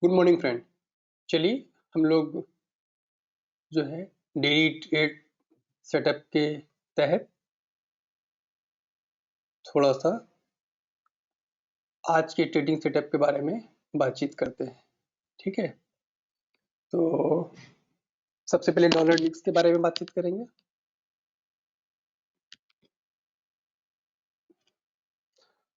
Good morning friend. चलिए हम लोग जो है डेली ट्रेड सेटअप के तहत थोड़ा सा आज के ट्रेडिंग सेटअप के बारे में बातचीत करते हैं। ठीक है, तो सबसे पहले डॉलर इंडेक्स के बारे में बातचीत करेंगे।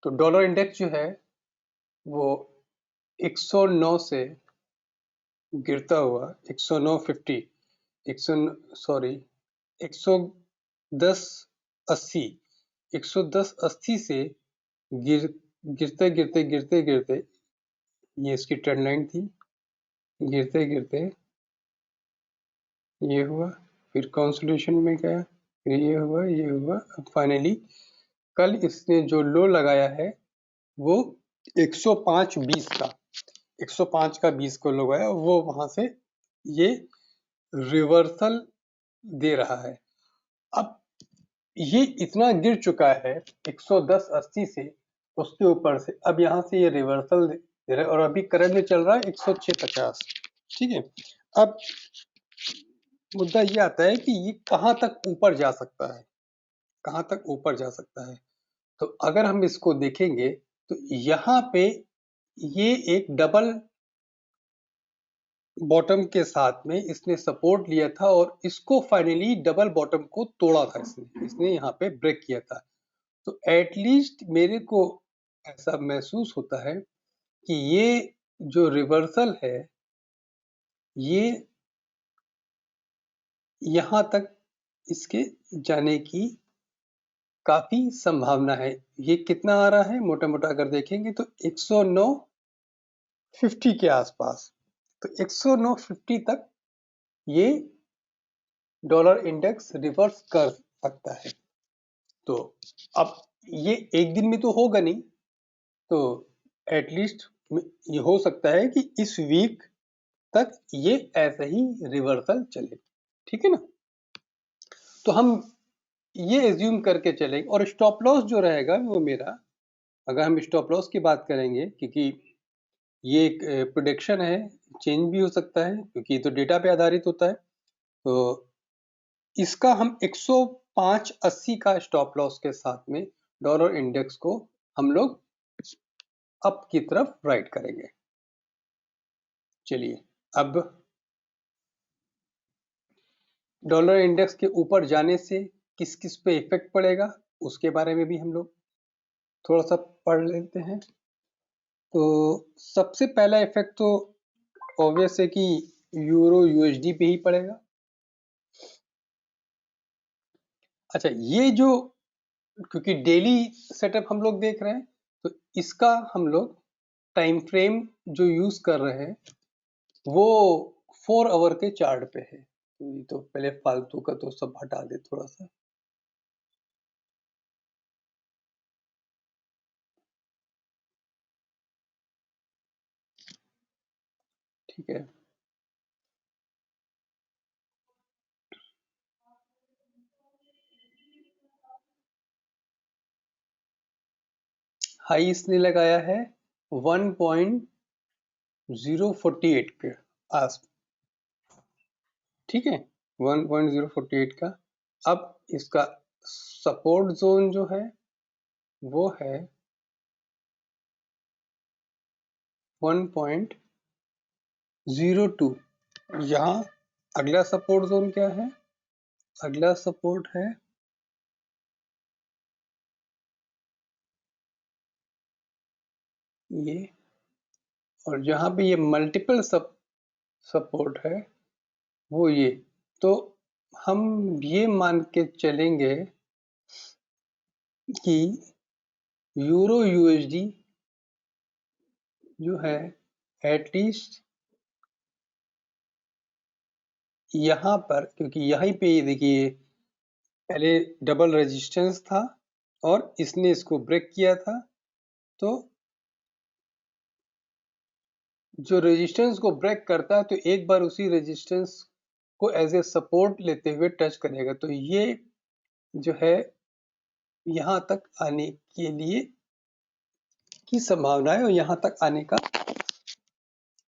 तो डॉलर इंडेक्स जो है वो 109 से गिरता हुआ 109.50 110.80 से गिरते गिरते गिरते गिरते ये इसकी ट्रेंड लाइन थी। गिरते गिरते ये हुआ, फिर कंसोलिडेशन में गया, फिर ये हुआ। अब फाइनली कल इसने जो लो लगाया है वो 105.20 का 105 का 20 को लगाया, वो वहां से ये रिवर्सल दे रहा है। अब ये इतना गिर चुका है 110.80 से, उसके ऊपर से अब यहाँ से ये रिवर्सल दे रहा है और अभी करंट में चल रहा है 106.50। ठीक है, अब मुद्दा ये आता है कि ये कहाँ तक ऊपर जा सकता है, कहाँ तक ऊपर जा सकता है। तो अगर हम इसको देखेंगे तो यहाँ पे ये एक डबल बॉटम के साथ में इसने सपोर्ट लिया था और इसको फाइनली डबल बॉटम को तोड़ा था, इसने यहाँ पे ब्रेक किया था। तो एटलीस्ट मेरे को ऐसा महसूस होता है कि ये जो रिवर्सल है ये यहाँ तक इसके जाने की काफी संभावना है। ये कितना आ रहा है मोटा मोटा अगर देखेंगे तो 109.50 के आसपास। तो 109.50 तक ये डॉलर इंडेक्स रिवर्स कर सकता है। तो अब ये एक दिन में तो होगा नहीं, तो एटलीस्ट ये हो सकता है कि इस वीक तक ये ऐसे ही रिवर्सल चले। ठीक है ना, तो हम ये एज्यूम करके चलेंगे। और स्टॉप लॉस जो रहेगा वो मेरा, अगर हम स्टॉप लॉस की बात करेंगे, क्योंकि ये एक प्रोडिक्शन है, चेंज भी हो सकता है क्योंकि तो डेटा पे आधारित होता है, तो इसका हम 105.80 का स्टॉप लॉस के साथ में डॉलर इंडेक्स को हम लोग अप की तरफ राइट करेंगे। चलिए, अब डॉलर इंडेक्स के ऊपर जाने से किस किस पे इफेक्ट पड़ेगा उसके बारे में भी हम लोग थोड़ा सा पढ़ लेते हैं। तो सबसे पहला इफेक्ट तो ऑब्वियस है कि यूरो यूएसडी पे ही पड़ेगा। अच्छा, ये जो क्योंकि डेली सेटअप हम लोग देख रहे हैं तो इसका हम लोग टाइम फ्रेम जो यूज कर रहे हैं वो 4 आवर के चार्ट पे है। तो पहले फालतू का तो सब हटा दे थोड़ा सा। ठीक है, हाई इसने लगाया है 1.048 के आस। ठीक है, 1.048 का। अब इसका सपोर्ट जोन जो है वो है 1.02। यहाँ अगला सपोर्ट जोन क्या है? अगला सपोर्ट है ये, और जहां पे ये मल्टीपल सपोर्ट है वो ये। तो हम ये मान के चलेंगे कि यूरो यूएसडी जो है एटलीस्ट यहाँ पर, क्योंकि यहीं पे देखिए पहले डबल रेजिस्टेंस था और इसने इसको ब्रेक किया था, तो जो रेजिस्टेंस को ब्रेक करता है तो एक बार उसी रेजिस्टेंस को एज ए सपोर्ट लेते हुए टच करेगा। तो ये जो है यहाँ तक आने के लिए की संभावना है और यहाँ तक आने का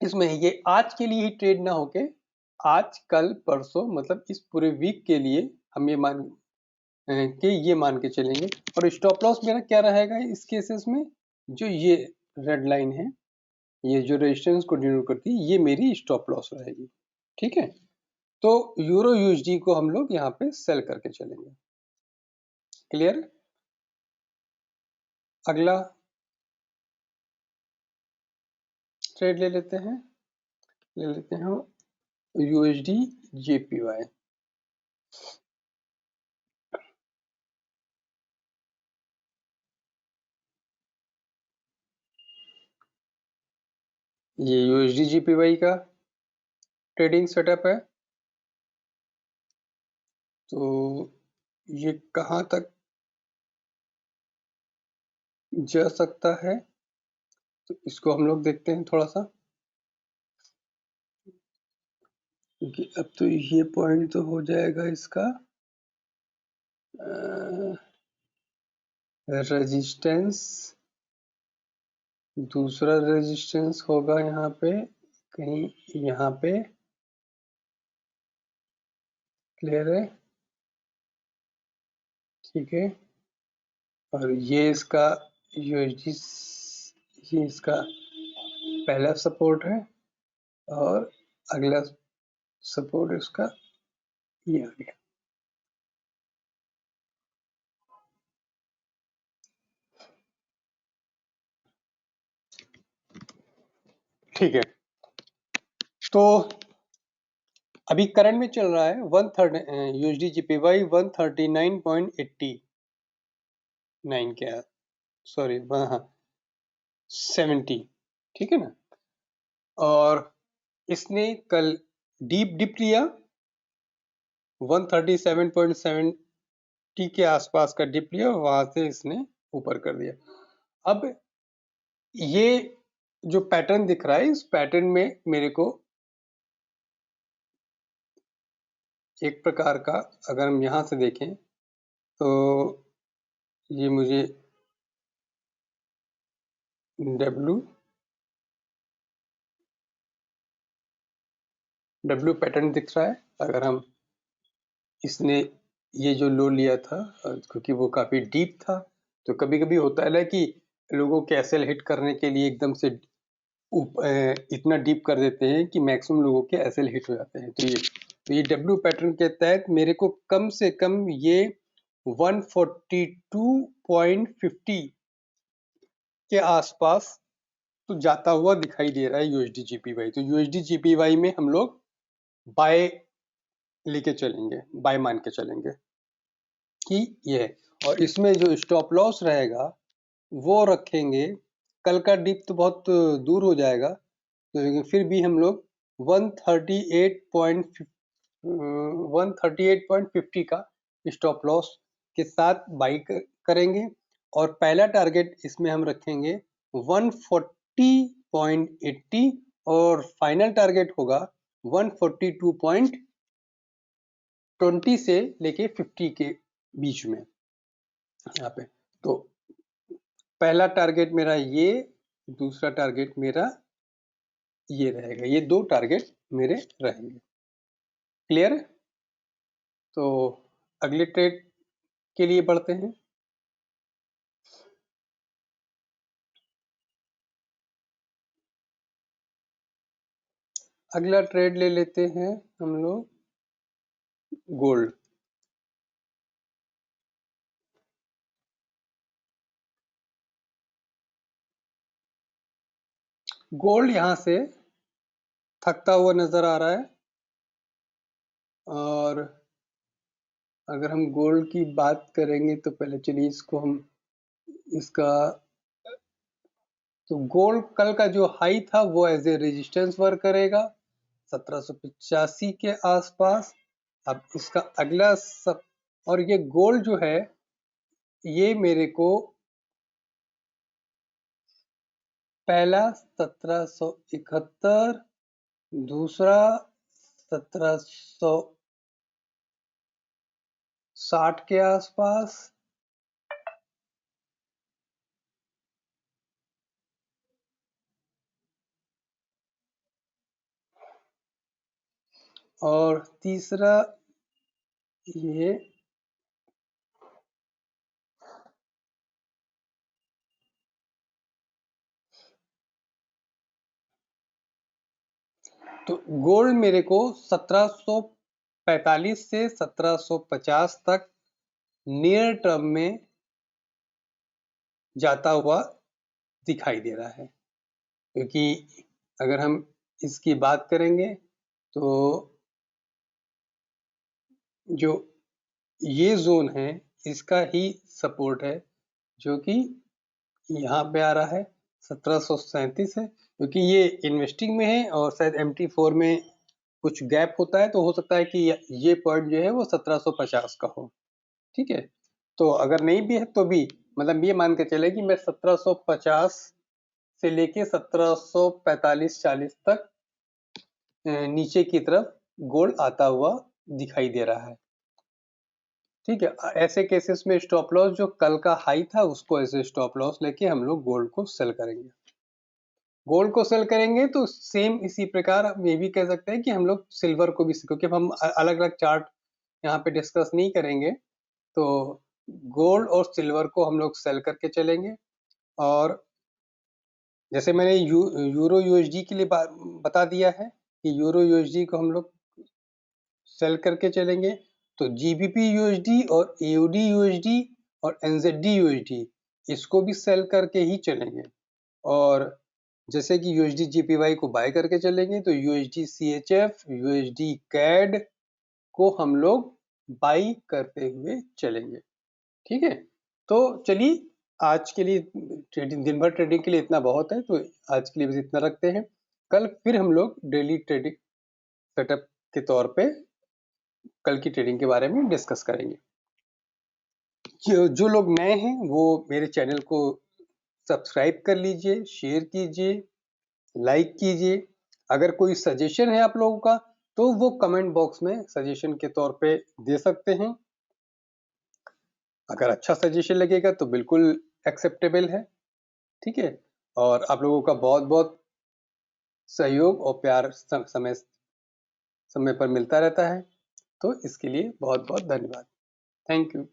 इसमें ये आज के लिए ही ट्रेड ना होके आज कल परसों मतलब इस पूरे वीक के लिए हम ये मान के चलेंगे। और स्टॉप लॉस मेरा क्या रहेगा इस केसेस में, जो ये रेड लाइन है, ये जो रेजिस्टेंस को डिनोट करती है, ये मेरी स्टॉप लॉस रहेगी। ठीक है, तो यूरो यूएसडी को हम लोग यहाँ पे सेल करके चलेंगे। क्लियर? अगला ट्रेड ले लेते हैं यूएसडी जेपीवाई। ये यूएसडी जेपीवाई का ट्रेडिंग सेटअप है। तो ये कहाँ तक जा सकता है, तो इसको हम लोग देखते हैं थोड़ा सा, क्योंकि अब तो ये पॉइंट तो हो जाएगा इसका रेजिस्टेंस। दूसरा रेजिस्टेंस होगा यहाँ पे, कहीं यहाँ पे। क्लियर है? ठीक है, और ये इसका यूएसडी, ये इसका पहला सपोर्ट है, और अगला सपोर्ट इसका ये आ गया। ठीक है, तो अभी करंट में चल रहा है यूएसडी जीपीवाई 139.89 के, सॉरी हाँ 70। ठीक है ना, और इसने कल डीप डिप लिया 137.70 के आसपास का डिप लिया, वहां से इसने ऊपर कर दिया। अब ये जो पैटर्न दिख रहा है, इस पैटर्न में मेरे को एक प्रकार का, अगर हम यहां से देखें तो ये मुझे डब्ल्यू पैटर्न दिख रहा है। अगर हम इसने ये जो लो लिया था, क्योंकि वो काफी डीप था, तो कभी कभी होता है ना कि लोगों के एसएल हिट करने के लिए एकदम से इतना डीप कर देते हैं कि मैक्सिमम लोगों के एसएल हिट हो जाते हैं। तो ये डब्ल्यू पैटर्न के तहत मेरे को कम से कम ये 142.50 के आसपास तो जाता हुआ दिखाई दे रहा है यूएसडी जीपीवाई। तो यूएसडी जीपीवाई में हम लोग बाय लेके चलेंगे, बाय मान के चलेंगे कि ये है। और इसमें जो स्टॉप लॉस रहेगा वो रखेंगे, कल का डिप तो बहुत दूर हो जाएगा, तो फिर भी हम लोग 138.50 का स्टॉप लॉस के साथ बाई करेंगे। और पहला टारगेट इसमें हम रखेंगे 140.80, और फाइनल टारगेट होगा 142.20 से लेके 50 के बीच में यहाँ पे। तो पहला टारगेट मेरा ये, दूसरा टारगेट मेरा ये रहेगा, ये दो टारगेट मेरे रहेंगे। क्लियर? तो अगले ट्रेड के लिए बढ़ते हैं। अगला ट्रेड ले लेते हैं हम लोग गोल्ड। गोल्ड यहां से थकता हुआ नजर आ रहा है, और अगर हम गोल्ड की बात करेंगे तो पहले चलिए इसको हम इसका, तो गोल्ड कल का जो हाई था वो एज ए रेजिस्टेंस वर्क करेगा 1785 के आसपास। अब इसका अगला सब, और ये गोल्ड जो है ये मेरे को पहला 1771, दूसरा 1760 के आसपास, और तीसरा ये तो गोल्ड मेरे को 1745 से 1750 तक नियर टर्म में जाता हुआ दिखाई दे रहा है, क्योंकि अगर हम इसकी बात करेंगे तो जो ये जोन है इसका ही सपोर्ट है, जो कि यहाँ पे आ रहा है 1737 है, क्योंकि ये इन्वेस्टिंग में है और शायद MT4 में कुछ गैप होता है, तो हो सकता है कि ये पॉइंट जो है वो 1750 का हो। ठीक है, तो अगर नहीं भी है तो भी मतलब ये मान के चले कि मैं 1750 से लेके 1745-40 तक नीचे की तरफ गोल्ड आता हुआ दिखाई दे रहा है। ठीक है, ऐसे केसेस में स्टॉप लॉस जो कल का हाई था उसको ऐसे स्टॉप लॉस लेके हम लोग गोल्ड को सेल करेंगे। गोल्ड को सेल करेंगे तो सेम इसी प्रकार हम ये भी कह सकते हैं कि हम लोग सिल्वर को भी, क्योंकि हम अलग अलग चार्ट यहाँ पे डिस्कस नहीं करेंगे, तो गोल्ड और सिल्वर को हम लोग सेल करके चलेंगे। और जैसे मैंने यूरो यूएसडी के लिए बता दिया है कि यूरो यूएसडी को हम लोग सेल करके चलेंगे, तो जीबीपी यूएसडी और एयूडी यूएसडी और एनजेडी यूएसडी इसको भी सेल करके ही चलेंगे। और जैसे कि यूएसडी जीपीवाई को बाय करके चलेंगे, तो यूएसडी सीएचएफ, यूएसडी कैड को हम लोग बाई करते हुए चलेंगे। ठीक है, तो चलिए आज के लिए ट्रेडिंग, दिन भर ट्रेडिंग के लिए इतना बहुत है, तो आज के लिए बस इतना रखते हैं। कल फिर हम लोग डेली ट्रेडिंग सेटअप के तौर पे कल की ट्रेडिंग के बारे में डिस्कस करेंगे। जो लोग नए हैं वो मेरे चैनल को सब्सक्राइब कर लीजिए, शेयर कीजिए, लाइक कीजिए। अगर कोई सजेशन है आप लोगों का तो वो कमेंट बॉक्स में सजेशन के तौर पे दे सकते हैं। अगर अच्छा सजेशन लगेगा तो बिल्कुल एक्सेप्टेबल है। ठीक है, और आप लोगों का बहुत बहुत सहयोग और प्यार समय समय पर मिलता रहता है, तो इसके लिए बहुत बहुत धन्यवाद। Thank you.